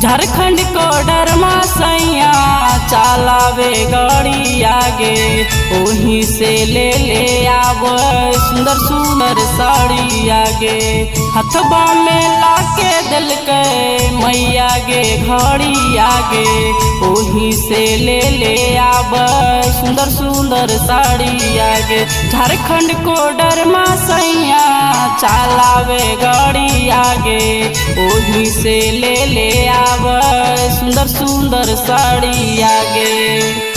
झारखंड को डरमा सैया चलावे गाड़ी आगे, वहीं से ले आव सुंदर सुंदर साड़ी आगे। हथबा में लाके दिल के मैया गे घड़ी आगे, वहीं से ले आव सुंदर सुंदर साड़ी आगे। झारखंड को डरमा सैया चलावे गाड़ी आगे, वहीं से ले आव सुंदर सुंदर साड़ी आगे।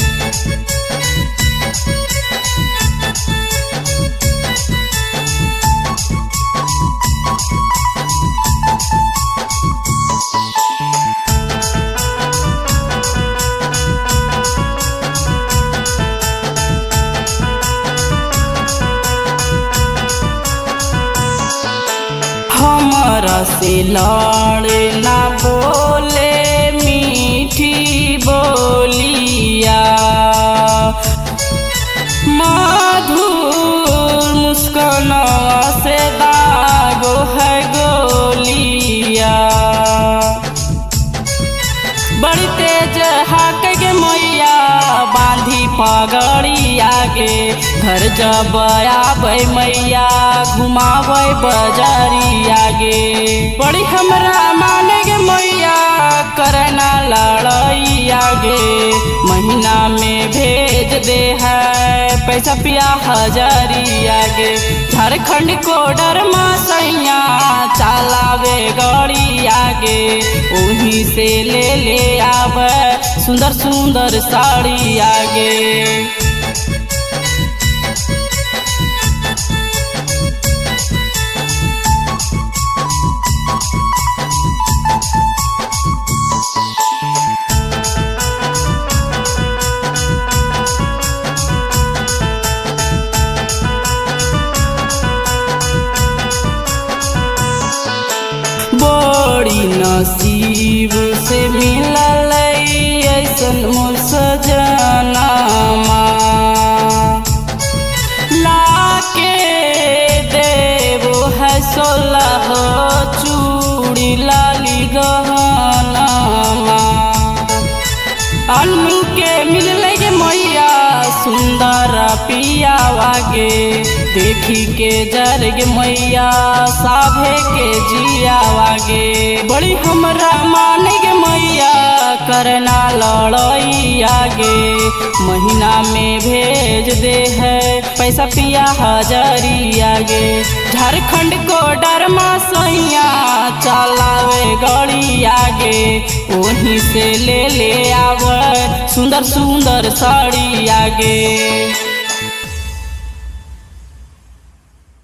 हमरा से लड़े ना बोले मीठी बोलिया, मधुर मुस्कान से दागो है गोलिया। बड़ी तेज हाक गे मैया बांधी पगड़ी आगे, घर जब आबै मैया घुमाबै बजारी आगे। बड़ी हमरा माने गे मैया करना लड़ाई आगे, महीना में भेज दे है पैसा पिया हजारी आगे। झारखंड को डरमा सैया चलावे गाड़ी आगे, वहीं से ले आव सुंदर सुंदर साड़ी आगे। बड़ी नसीब से मिलल ऐसन मोर सजनामा, लाके देवो है 16 चूड़ी लाली गहनामा। अनु के मिलल गे मैया सुंदर पियावागे, देखी के जर गे मैया साभे के जियावागे। बड़ी हमरा माने गे मैया करना लड़ाई आगे, महीना में भेज दे है पैसा पिया हजारी आगे। झारखंड को डरमा सैया चलावे गाड़ी आगे, वहीं से ले आव सुंदर सुंदर साड़ी आगे।